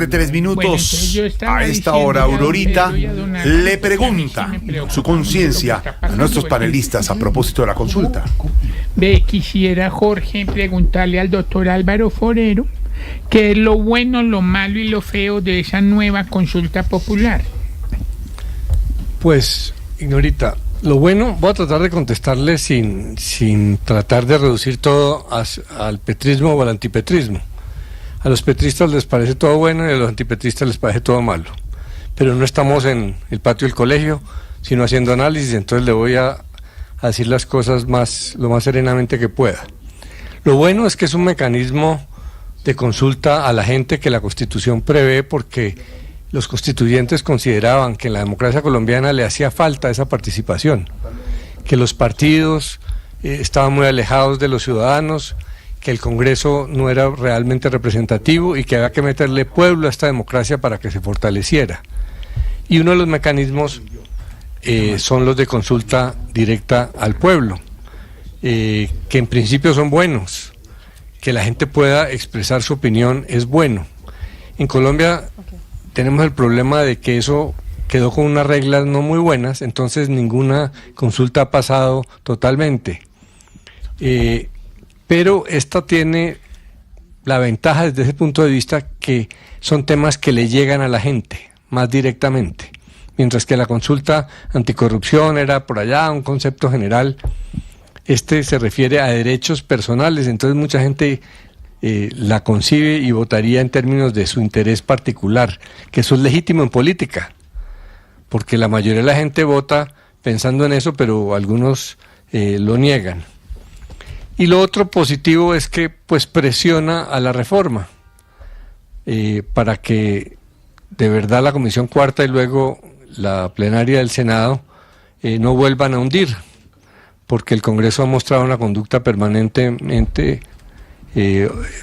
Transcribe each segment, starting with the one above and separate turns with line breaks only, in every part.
De 3 minutos.
Bueno, entonces yo estaba
a esta
diciendo
hora,
a don
Aurorita
Pedro y a don
le
Alfonso,
pregunta
que a mí sí me preocupa
su
mucho lo que
conciencia
está
a
pasando,
nuestros
porque
panelistas a propósito de la consulta.
Ve, quisiera, Jorge, preguntarle al doctor Álvaro Forero qué es lo bueno, lo malo y lo feo de esa nueva consulta popular.
Pues, Ignorita, lo bueno, voy a tratar de contestarle sin tratar de reducir todo al petrismo o al antipetrismo. A los petristas les parece todo bueno y a los antipetristas les parece todo malo. Pero no estamos en el patio del colegio, sino haciendo análisis, entonces le voy a decir las cosas lo más serenamente que pueda. Lo bueno es que es un mecanismo de consulta a la gente que la Constitución prevé, porque los constituyentes consideraban que en la democracia colombiana le hacía falta esa participación, que los partidos estaban muy alejados de los ciudadanos, que el Congreso no era realmente representativo y que había que meterle pueblo a esta democracia para que se fortaleciera. Y uno de los mecanismos son los de consulta directa al pueblo, que en principio son buenos, que la gente pueda expresar su opinión es bueno. En Colombia tenemos el problema de que eso quedó con unas reglas no muy buenas, entonces ninguna consulta ha pasado totalmente. Pero esta tiene la ventaja desde ese punto de vista que son temas que le llegan a la gente más directamente, mientras que la consulta anticorrupción era por allá un concepto general. Este se refiere a derechos personales, entonces mucha gente la concibe y votaría en términos de su interés particular, que eso es legítimo en política, porque la mayoría de la gente vota pensando en eso, pero algunos lo niegan. Y lo otro positivo es que pues presiona a la reforma para que de verdad la Comisión Cuarta y luego la plenaria del Senado no vuelvan a hundir, porque el Congreso ha mostrado una conducta permanentemente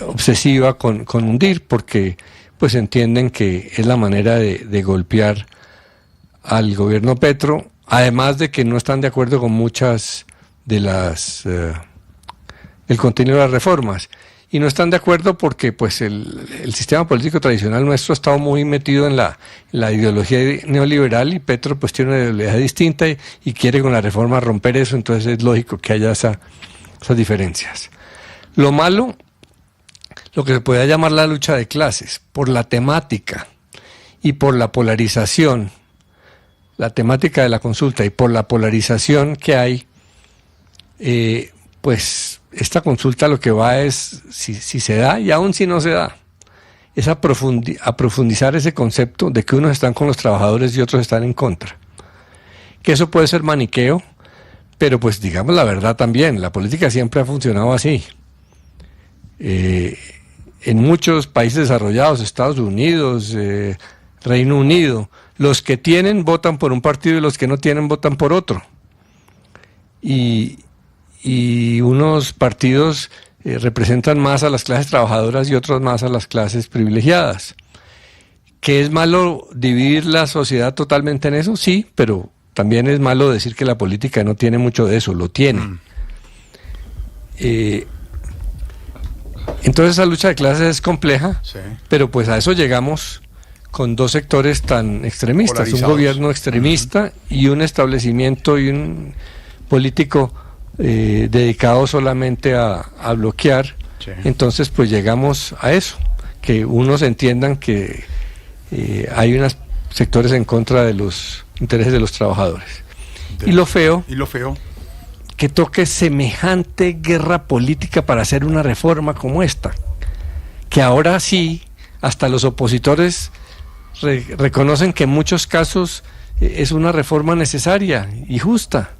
obsesiva con hundir, porque pues entienden que es la manera de golpear al gobierno Petro, además de que no están de acuerdo con muchas de las el contenido de las reformas, y no están de acuerdo porque pues el sistema político tradicional nuestro ha estado muy metido en la ideología neoliberal, y Petro pues tiene una ideología distinta y quiere con la reforma romper eso, entonces es lógico que haya esas diferencias. Lo malo, lo que se podría llamar la lucha de clases, por la temática y por la polarización, la temática de la consulta y por la polarización que hay, pues esta consulta lo que va es, si se da y aún si no se da, es a profundizar ese concepto de que unos están con los trabajadores y otros están en contra. Que eso puede ser maniqueo, pero pues digamos la verdad también, la política siempre ha funcionado así. En muchos países desarrollados, Estados Unidos, Reino Unido, los que tienen votan por un partido y los que no tienen votan por otro. Y unos partidos representan más a las clases trabajadoras y otros más a las clases privilegiadas. ¿Que es malo dividir la sociedad totalmente en eso? Sí, pero también es malo decir que la política no tiene mucho de eso, lo tiene. Entonces esa lucha de clases es compleja, sí, pero pues a eso llegamos con dos sectores tan extremistas, un gobierno extremista y un establecimiento y un político dedicado solamente a bloquear. Sí. Entonces pues llegamos a eso, que unos entiendan que hay unos sectores en contra de los intereses de los trabajadores. Y lo feo, que toque semejante guerra política para hacer una reforma como esta, que ahora sí, hasta los opositores reconocen que en muchos casos es una reforma necesaria y justa.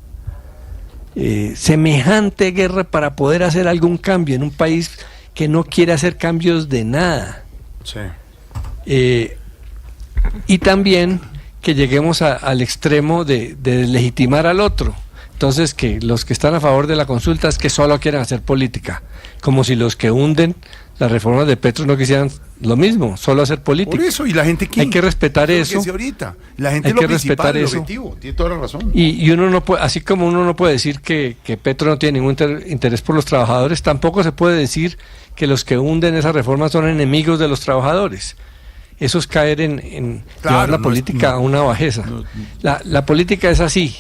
Semejante guerra para poder hacer algún cambio en un país que no quiere hacer cambios de nada. Sí. Y también que lleguemos al extremo de legitimar al otro. Entonces, que los que están a favor de la consulta es que solo quieren hacer política, como si los que hunden las reformas de Petro no quisieran lo mismo, solo hacer política.
Por eso, y la gente
hay que respetar eso.
La gente
hay
lo
que respetar
el
eso.
Objetivo, tiene toda la razón.
Y uno no puede, así como uno no puede decir que Petro no tiene ningún interés por los trabajadores, tampoco se puede decir que los que hunden esa reforma son enemigos de los trabajadores. eso es caer en
Claro,
llevar la
no
política a una bajeza. La política es así,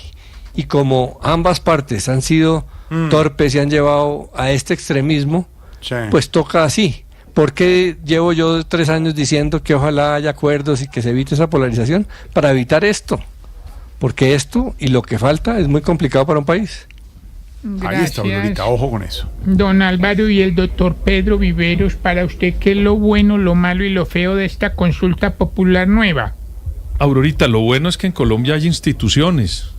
y como ambas partes han sido torpes y han llevado a este extremismo,
Sí.
pues toca así. ¿Por qué llevo yo 3 años diciendo que ojalá haya acuerdos y que se evite esa polarización? Para evitar esto. Porque esto y lo que falta es muy complicado para un país.
Ahí está, Aurorita, ojo con eso.
Don Álvaro y el doctor Pedro Viveros, para usted, ¿qué es lo bueno, lo malo y lo feo de esta consulta popular nueva?
Aurorita, lo bueno es que en Colombia hay instituciones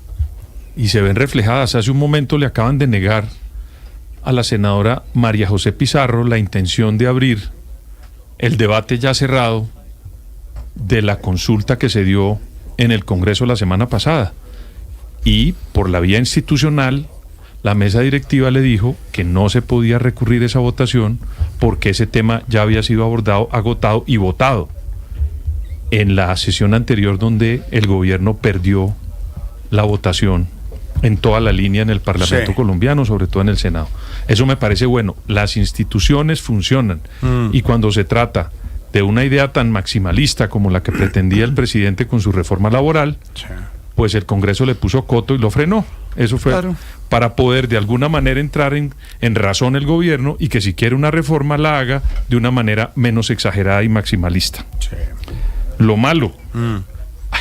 y se ven reflejadas. Hace un momento le acaban de negar a la senadora María José Pizarro la intención de abrir el debate ya cerrado de la consulta que se dio en el Congreso la semana pasada. Y por la vía institucional, la mesa directiva le dijo que no se podía recurrir esa votación porque ese tema ya había sido abordado, agotado y votado en la sesión anterior, donde el gobierno perdió la votación en toda la línea en el Parlamento colombiano, sobre todo en el Senado. Eso me parece bueno. Las instituciones funcionan y cuando se trata de una idea tan maximalista como la que pretendía el presidente con su reforma laboral, pues el Congreso le puso coto y lo frenó. Eso fue para poder de alguna manera entrar en razón el gobierno y que si quiere una reforma la haga de una manera menos exagerada y maximalista. Lo malo,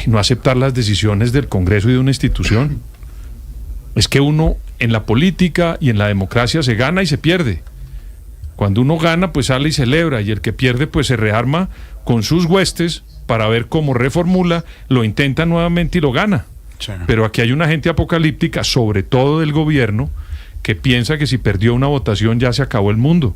no aceptar las decisiones del Congreso y de una institución. Es que uno en la política y en la democracia se gana y se pierde. Cuando uno gana, pues sale y celebra, y el que pierde, pues se rearma con sus huestes para ver cómo reformula, lo intenta nuevamente y lo gana. Pero aquí hay una gente apocalíptica, sobre todo del gobierno, que piensa que si perdió una votación ya se acabó el mundo.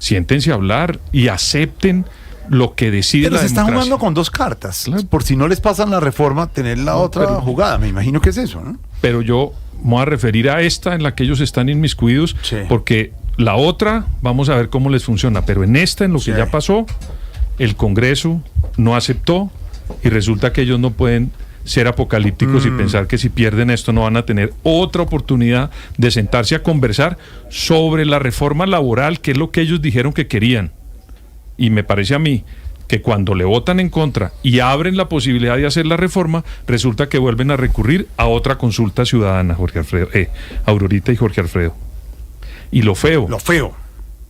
Siéntense a hablar y acepten lo que decide la democracia.
Pero se están jugando con 2 cartas.
Claro.
Por si no les pasan la reforma, tener la otra jugada. Me imagino que es eso, ¿no?
Pero yo me voy a referir a esta en la que ellos están inmiscuidos, porque la otra, vamos a ver cómo les funciona. Pero en esta, en lo que ya pasó, el Congreso no aceptó y resulta que ellos no pueden ser apocalípticos y pensar que si pierden esto no van a tener otra oportunidad de sentarse a conversar sobre la reforma laboral, que es lo que ellos dijeron que querían. Y me parece a mí que cuando le votan en contra y abren la posibilidad de hacer la reforma, resulta que vuelven a recurrir a otra consulta ciudadana, Jorge Alfredo, Aurorita y Jorge Alfredo. Y lo feo,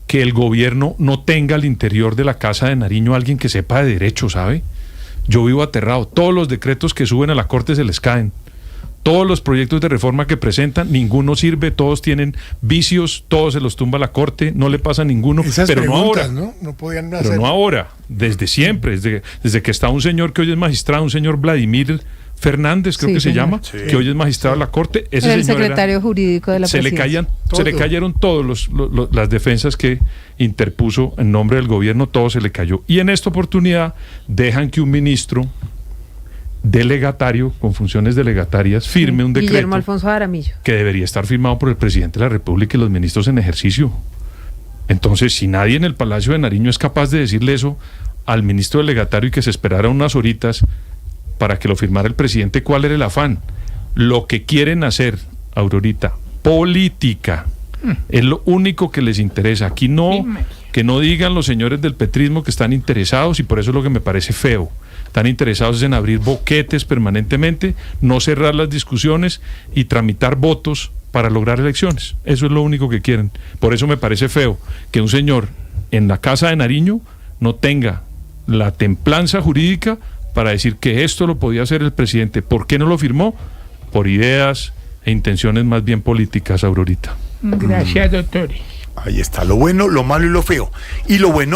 que el gobierno no tenga al interior de la Casa de Nariño alguien que sepa de derecho, ¿sabe? Yo vivo aterrado. Todos los decretos que suben a la Corte se les caen. Todos los proyectos de reforma que presentan, ninguno sirve, todos tienen vicios, todos se los tumba la Corte, no le pasa a ninguno.
Esas
pero no ahora,
¿no? No podían
pero
hacer.
no ahora, desde siempre, desde que está un señor que hoy es magistrado, un señor Vladimir Fernández, creo que se llama, que hoy es magistrado de la Corte. Ese
el
señor
secretario jurídico de la presidencia.
Se le cayeron todos las defensas que interpuso en nombre del gobierno, todo se le cayó. Y en esta oportunidad dejan que un ministro delegatario, con funciones delegatarias, firme un decreto
Guillermo Alfonso Jaramillo,
que debería estar firmado por el presidente de la República y los ministros en ejercicio. Entonces, si nadie en el Palacio de Nariño es capaz de decirle eso al ministro delegatario y que se esperara unas horitas para que lo firmara el presidente, ¿cuál era el afán? Lo que quieren hacer, Aurorita, política, es lo único que les interesa. Aquí no, que no digan los señores del petrismo que están interesados, y por eso es lo que me parece feo. Están interesados en abrir boquetes permanentemente, no cerrar las discusiones y tramitar votos para lograr elecciones. Eso es lo único que quieren. Por eso me parece feo que un señor en la Casa de Nariño no tenga la templanza jurídica para decir que esto lo podía hacer el presidente. ¿Por qué no lo firmó? Por ideas e intenciones más bien políticas, Aurorita.
Gracias, doctores.
Ahí está, lo bueno, lo malo y lo feo. Y lo bueno